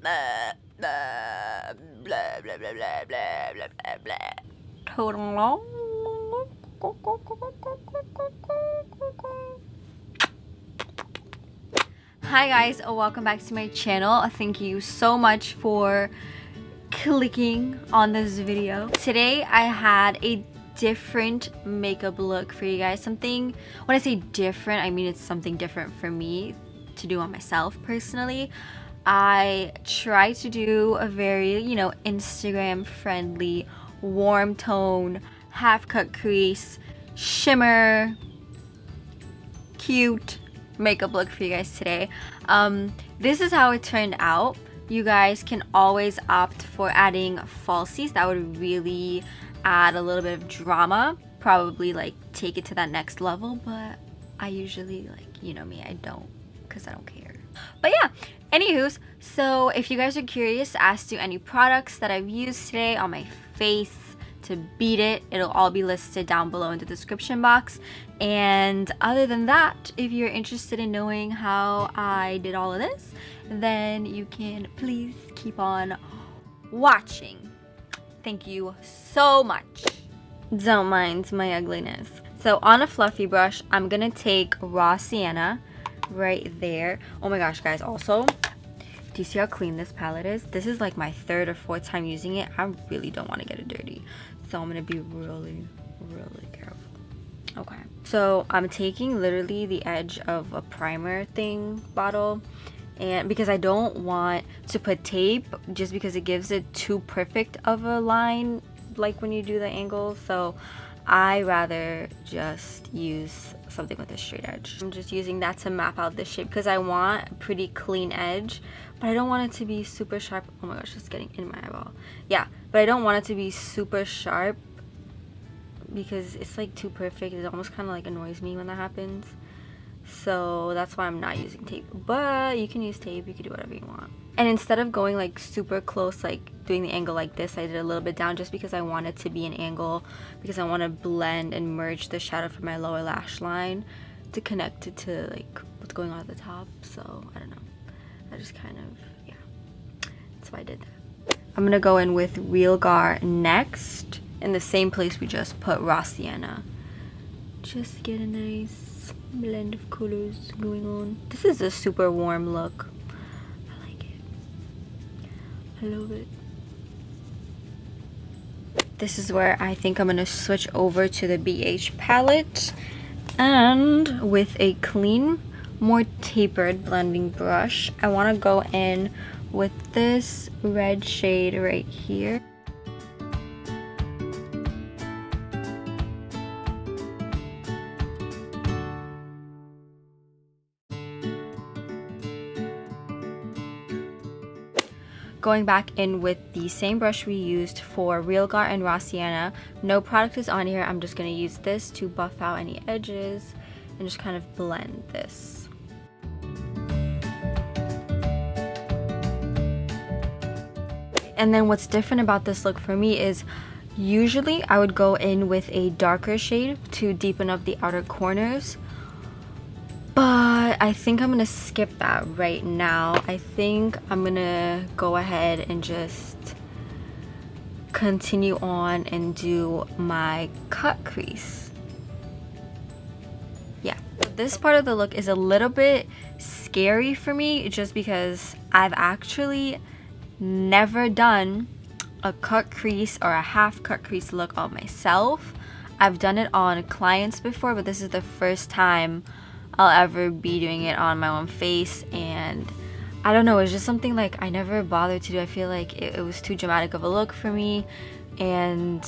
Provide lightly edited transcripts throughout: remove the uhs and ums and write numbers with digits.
blah blah blah blah blah blah blah blah. Hi guys, welcome back to my channel. Thank you so much for clicking on this video. Today I had a different makeup look for you guys. Something, when I say different, I mean it's something different for me to do on myself personally. I try to do a very, Instagram friendly, warm tone, half cut crease, shimmer, cute makeup look for you guys today. This is how it turned out. You guys can always opt for adding falsies. That would really add a little bit of drama, probably like take it to that next level, but I usually, like, you know me, I don't, because I don't care. But yeah, anywho's, so if you guys are curious as to any products that I've used today on my face to beat it, it'll all be listed down below in the description box. And other than that, if you're interested in knowing how I did all of this, then you can please keep on watching. Thank you so much. Don't mind my ugliness. So on a fluffy brush, I'm gonna take raw sienna right there. Oh my gosh, guys, also, do you see how clean this palette is? This is like my third or fourth time using it. I really don't want to get it dirty, so I'm gonna be really careful. Okay, so I'm taking literally the edge of a primer thing bottle, and because I don't want to put tape just because it gives it too perfect of a line like when you do the angle, so I rather just use something with a straight edge. I'm just using that to map out the shape because I want a pretty clean edge, but I don't want it to be super sharp. Oh my gosh, it's getting in my eyeball. Yeah, but I don't want it to be super sharp because it's like too perfect. It almost kind of like annoys me when that happens. So that's why I'm not using tape, but you can use tape, you can do whatever you want. And instead of going like super close, like doing the angle like this, I did a little bit down just because I want it to be an angle, because I want to blend and merge the shadow from my lower lash line to connect it to like what's going on at the top. So I don't know, I just kind of, yeah, that's why I did that. I'm gonna go in with Real Gar next in the same place we just put raw sienna, just to get a nice blend of colors going on. This is a super warm look. I like it. I love it. This is where I think I'm gonna switch over to the BH palette, and with a clean, more tapered blending brush, I want to go in with this red shade right here. Going back in with the same brush we used for Real Gar and Raw Sienna. No product is on here. I'm just going to use this to buff out any edges and just kind of blend this. And then what's different about this look for me is usually I would go in with a darker shade to deepen up the outer corners. But I think I'm gonna skip that right now. I think I'm gonna go ahead and just continue on and do my cut crease. Yeah, this part of the look is a little bit scary for me just because I've actually never done a cut crease or a half cut crease look on myself. I've done it on clients before, but this is the first time I'll ever be doing it on my own face, and I don't know, it's just something like I never bothered to do. I feel like it was too dramatic of a look for me, and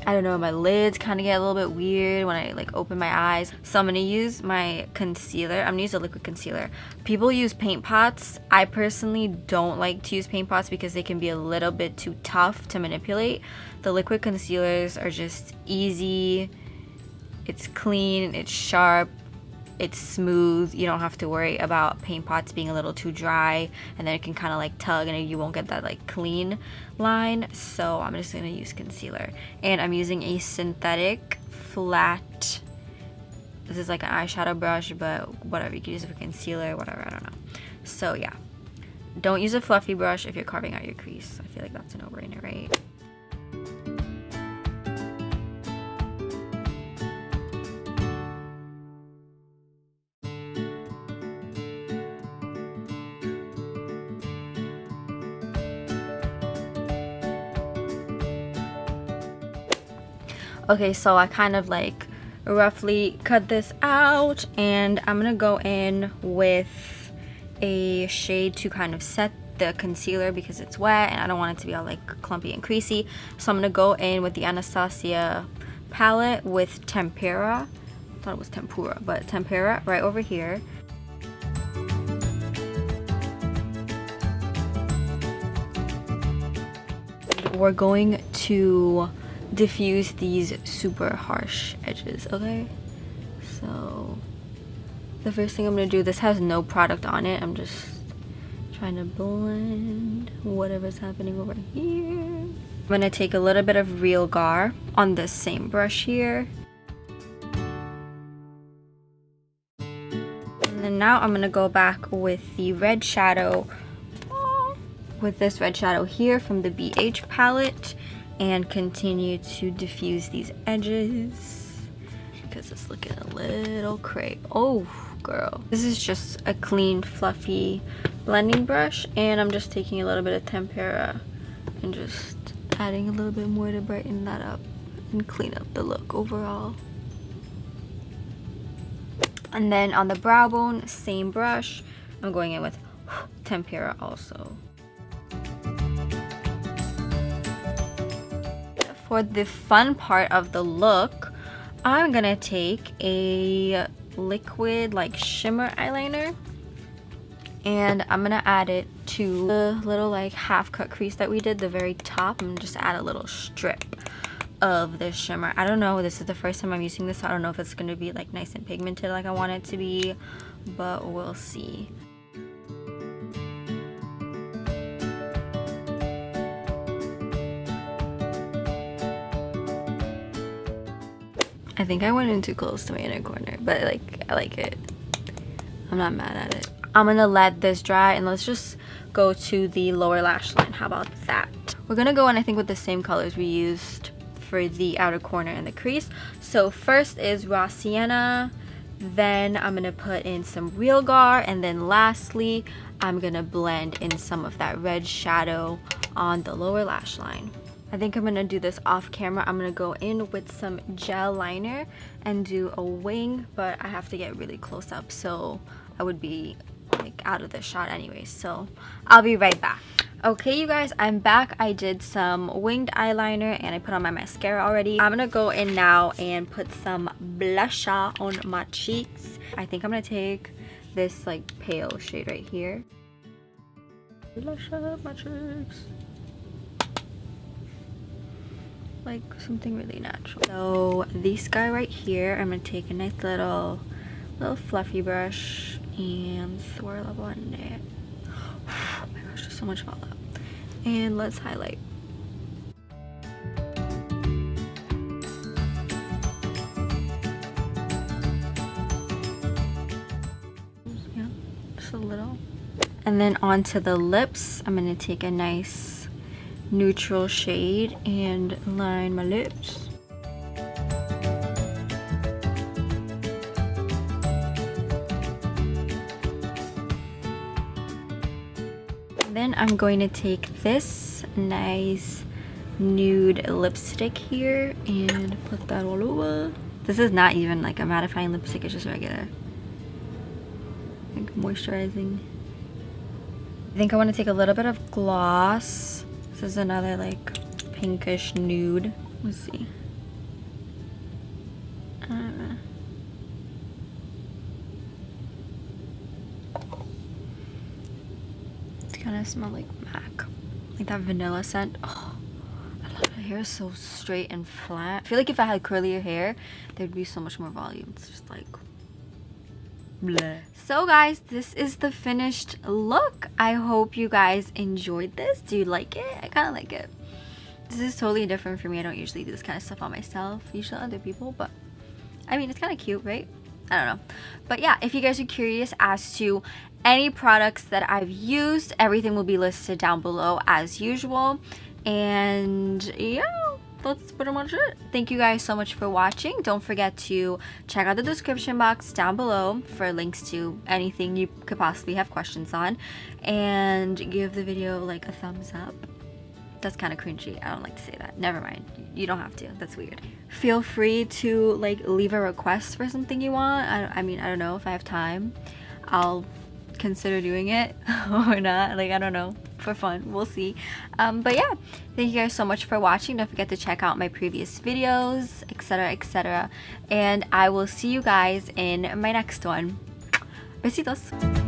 I don't know, my lids kind of get a little bit weird when I like open my eyes. So I'm gonna use my concealer. I'm gonna use a liquid concealer. People use paint pots. I personally don't like to use paint pots because they can be a little bit too tough to manipulate. The liquid concealers are just easy, it's clean, it's sharp, it's smooth. You don't have to worry about paint pots being a little too dry, and then it can kind of like tug and you won't get that like clean line. So I'm just gonna use concealer, and I'm using a synthetic flat, this is like an eyeshadow brush, but whatever, you can use it for concealer, whatever, I don't know. So yeah, don't use a fluffy brush if you're carving out your crease. I feel like that's a no-brainer, right? Okay, so I kind of like roughly cut this out, and I'm gonna go in with a shade to kind of set the concealer because it's wet and I don't want it to be all like clumpy and creasy. So I'm gonna go in with the Anastasia palette with Tempera. I thought it was Tempura, but Tempera right over here. We're going to diffuse these super harsh edges, okay? So the first thing I'm gonna do, this has no product on it, I'm just trying to blend whatever's happening over here. I'm gonna take a little bit of Real Gar on this same brush here, and then now I'm gonna go back with the red shadow, with this red shadow here from the BH palette, and continue to diffuse these edges because it's looking a little crepe. Oh girl, this is just a clean fluffy blending brush, and I'm just taking a little bit of Tempera and just adding a little bit more to brighten that up and clean up the look overall. And then on the brow bone, same brush, I'm going in with Tempera also. For the fun part of the look, I'm gonna take a liquid like shimmer eyeliner, and I'm gonna add it to the little like half cut crease that we did, the very top. I'm gonna just add a little strip of this shimmer. I don't know, this is the first time I'm using this, so I don't know if it's gonna be like nice and pigmented like I want it to be, but we'll see. I think I went in too close to my inner corner, but like I like it. I'm not mad at it. I'm gonna let this dry, and let's just go to the lower lash line. How about that? We're gonna go in, I think, with the same colors we used for the outer corner and the crease. So first is Raw Sienna, then I'm gonna put in some Real Gar, and then lastly I'm gonna blend in some of that red shadow on the lower lash line. I think I'm gonna do this off camera. I'm gonna go in with some gel liner and do a wing, but I have to get really close up, so I would be like out of the shot anyway, so I'll be right back. Okay, you guys, I'm back. I did some winged eyeliner and I put on my mascara already. I'm gonna go in now and put some blusher on my cheeks. I think I'm gonna take this like pale shade right here. Blush up my cheeks. Like something really natural. So this guy right here, I'm gonna take a nice little fluffy brush and swirl up on it. Oh my gosh, there's so much fallout. And let's highlight. Yeah, just a little. And then onto the lips, I'm gonna take a nice neutral shade and line my lips. Then I'm going to take this nice nude lipstick here and put that all over. This is not even like a mattifying lipstick, it's just regular, like moisturizing. I think I want to take a little bit of gloss. This is another like pinkish nude. Let's see. It's kind of smell like MAC, like that vanilla scent. Oh, I love it. My hair is so straight and flat. I feel like if I had curlier hair, there'd be so much more volume. It's just like bleh. So guys, this is the finished look. I hope you guys enjoyed this. Do you like it? I kind of like it. This is totally different for me. I don't usually do this kind of stuff on myself, usually on other people, but I mean, it's kind of cute, right? I don't know. But yeah, if you guys are curious as to any products that I've used, everything will be listed down below as usual. And yeah, that's pretty much it. Thank you guys so much for watching. Don't forget to check out the description box down below for links to anything you could possibly have questions on, and give the video like a thumbs up. That's kind of cringy. I don't like to say that. Never mind. You don't have to. That's weird. Feel free to like leave a request for something you want. I mean, I don't know, if I have time, I'll consider doing it or not. Like, I don't know, for fun. We'll see. But yeah, thank you guys so much for watching. Don't forget to check out my previous videos, etc., etc. And I will see you guys in my next one. Besitos.